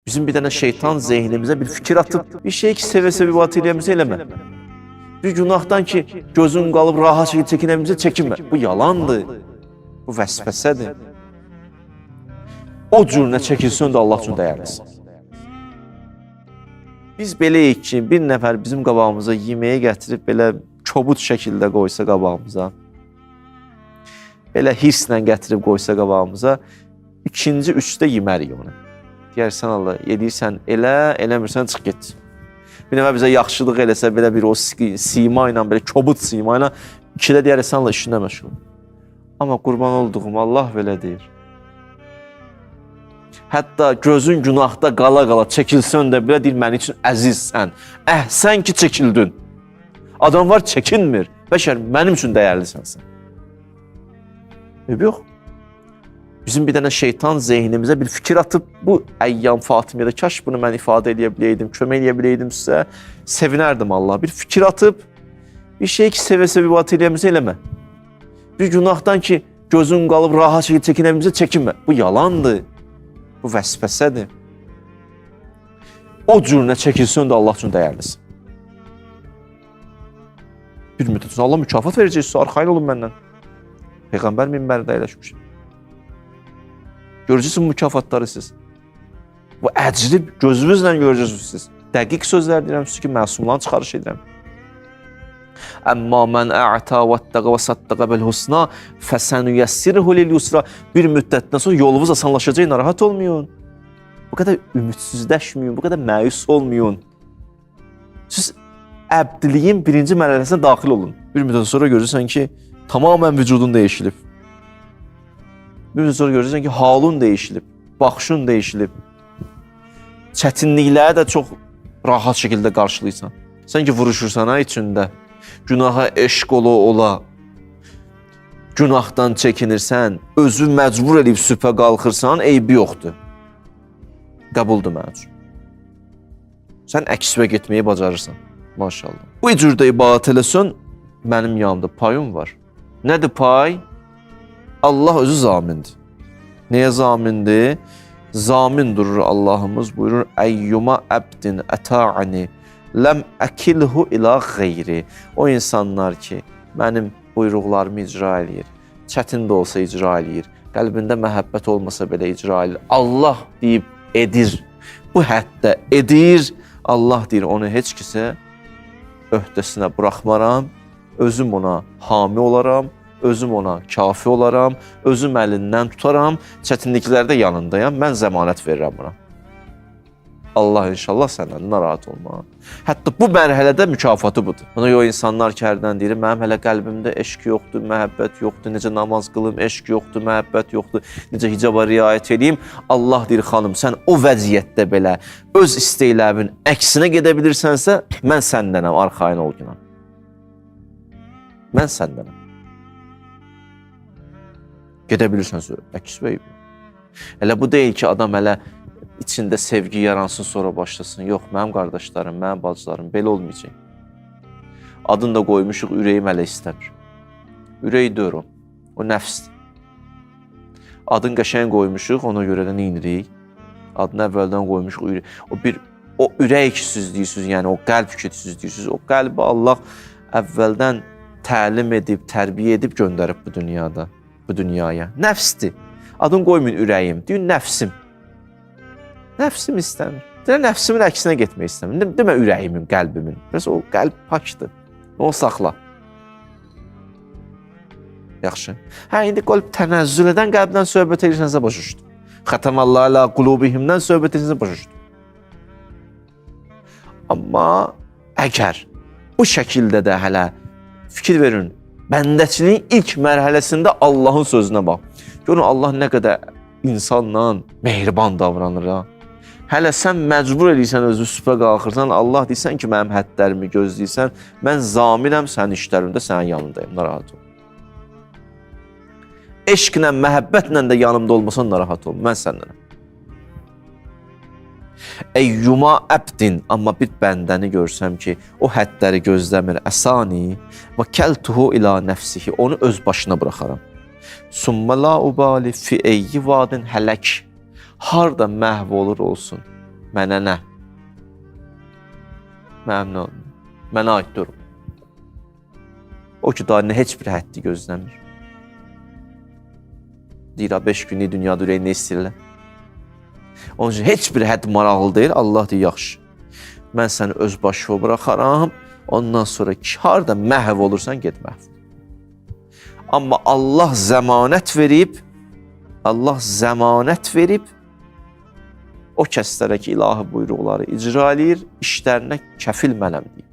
Bizim bir dənə şeytan zehnimizə bir fikir atıb, bir şey ki, sevə-sevə ibadət eləyəmizə eləmə. Bir günahdan ki, gözün qalıb rahat şəkildə çəkinəmizə çəkinmə. Bu yalandır, bu vəsvəsədir. O cürünə çəkilsin də Allah üçün dəyərlisin. Biz beləyik ki, bir nəfər bizim qabağımıza yeməyə gətirib, belə kobud şəkildə qoysa qabağımıza, belə hirslə gətirib qoysa qabağımıza, ikinci, üçdə yemərik onu. Deyərsən Allah, yedirsən elə, eləmirsən, çıx get. Bir nəfər bizə yaxşılıq eləsə, belə bir o sima ilə, belə kobud sima ilə, ikidə deyərsən Allah, işinə məşğul. Amma qurban olduğum Allah belə deyir. Hətta gözün günahda qala-qala çəkilsən də belə deyir, mənim üçün əzizsən. Sən ki, çəkildin. Adam var, çəkinmir. Bəşər, mənim üçün dəyərlisənsən. Yox. Bizim bir dənə şeytan zehnimizə bir fikir atıb, bu əyyam Fatimiyədə, kaş bunu mən ifadə edə biləydim, kömək edə biləydim sizə, sevinərdim Allah. Bir fikir atıb, bir şey ki, sevə-sevə ibadət eləyəmizə eləmə. Bir günahdan ki, gözün qalıb rahat şəkildə çəkinəmizə çəkinmə. Bu yalandır, bu vəsvəsədir. O cürünə çəkilsin də Allah üçün dəyərlisin. Bir müddət sonra Allah mükafat verəcək, siz arxayın olun məndən. Peyğəmbər minbərində əyləşmişim. Görəcəksiniz mükafatları siz. Bu əcri gözünüzlə görəcəksiniz siz. Dəqiq sözlər deyirəm siz ki, məsumdan çıxarış edirəm. Əmmə mən ə'tə vəttəqə və saddəqə bəl-husna fəsənüyəssirhu lil-yusra. Bir müddətdən sonra yolunuz asanlaşacaq, narahat olmayın. Bu qədər ümidsizləşməyin, bu qədər məyus olmayın. Siz əbdiliyin birinci mərhələsinə daxil olun. Bir müddət sonra görürsən ki, tamamən vücudun dəyişilib. Bir müddət sonra görürsən ki, halın dəyişilib, baxışın dəyişilib. Çətinlikləri də çox rahat şəkildə qarşılayırsan. Sən ki, vuruşursan içində, günaha eşq ola, günahdan çəkinirsən, özü məcbur edib sübhə qalxırsan, eybi yoxdur. Qəbuldur mənim üçün. Sən əksvə getməyi bacarırsan, maşallah. Bu cürdə ibadət eləsən, mənim yanımda payım var. Nədir pay? Allah özü zamindir. Nəyə zamindir? Zamin durur Allahımız, buyurur, əyyuma əbdin əta'ani ləm əkilhu ilə qeyri. O insanlar ki, mənim buyruqlarımı icra edir, çətin də olsa icra edir, qəlbində məhəbbət olmasa belə icra edir. Allah deyib edir, bu həddə edir. Allah deyir, onu heç kəsə öhdəsinə buraxmaram, özüm ona hami olaram, özüm ona kafi olaram, özüm əlindən tutaram, çətinliklərdə yanındayam, mən zəmanət verirəm buna. Allah inşallah səndən narahat olma. Hətta bu mərhələdə mükafatı budur. Buna yox, insanlar ki, hərdən deyir, mənim hələ qəlbimdə eşq yoxdur, məhəbbət yoxdur, necə namaz qılım, eşq yoxdur, məhəbbət yoxdur, necə hicaba riayət edeyim. Allah deyir, xanım, sən o vəziyyətdə belə öz istəklərin əksinə gedə bilirsənsə, mən səndənəm, arxayın ol günah. Mən səndənəm. Gedə bilirsənsə, əks vəyib. Elə bu deyil ki, adam hələ içində sevgi yaransın, sonra başlasın. Yox, mənim qardaşlarım, mənim bacılarım, belə olmayacaq. Adını da qoymuşuq, ürəyim hələ istəmir. Ürək deyir o nəfsdir. Adını qəşəng qoymuşuq, ona görə də neynirik? Adını əvvəldən qoymuşuq, ürək. O ürək ki, siz deyirsiniz, yəni o qəlb ki, siz deyirsiniz, o qəlbi Allah əvvəldən təlim edib, tərbiyə edib göndərib bu dünyada. Bu dünyaya. Nəfsdir. Adını qoymayın ürəyim, deyin nəfsim. Nəfsim istəmir. Deyən nəfsimin əksinə getmək istəmir. Demə ürəyimin, qəlbimin. Bəs o qəlb pakdır. Onu saxla. Yaxşı. İndi qəlb tənəzzül edən qəlbdən söhbət edirsənsə başa düşdüm. Xətəməllah ilə qulubihimdən söhbət edirsənsə başa düşdüm. Amma əgər bu şəkildə də hələ fikir verin, bəndəçiliyin ilk mərhələsində Allahın sözünə bax. Görün, Allah nə qədər insanla mehriban davranır. Hələ sən məcbur edirsən, özü sübhə qalxırsan, Allah deyirsən ki, mənim həddlərimi gözləyirsən, mən zaminəm sənin işlərində, sənin yanındayım, narahat ol. Eşqlə, məhəbbətlə də yanımda olmasan, narahat ol, mən səndənəm. Əyyuma əbdin, amma bir bəndəni görsəm ki, o həddləri gözləmir, əsani və kəltuhu ilə nəfsihi, onu öz başına buraxaram. Summa la ubali fi eyyi vadin hələk, harda məhv olur olsun, Mənə nə? Məmnun olun. Mənə aid durum. O ki, daha heç bir həddi gözləmir. Deyir, 5 günlük dünyada ürəyi nə istəyirlər? Onun üçün heç bir hədd maraqlı deyil. Allah deyir, yaxşı. Mən səni öz başıma bıraxaram. Ondan sonra ki, harada məhv olursan, get məhv. Amma Allah zəmanət verib, o kəslərə ki, ilahi buyruqları icra eləyir, işlərinə kəfil mənəm deyir.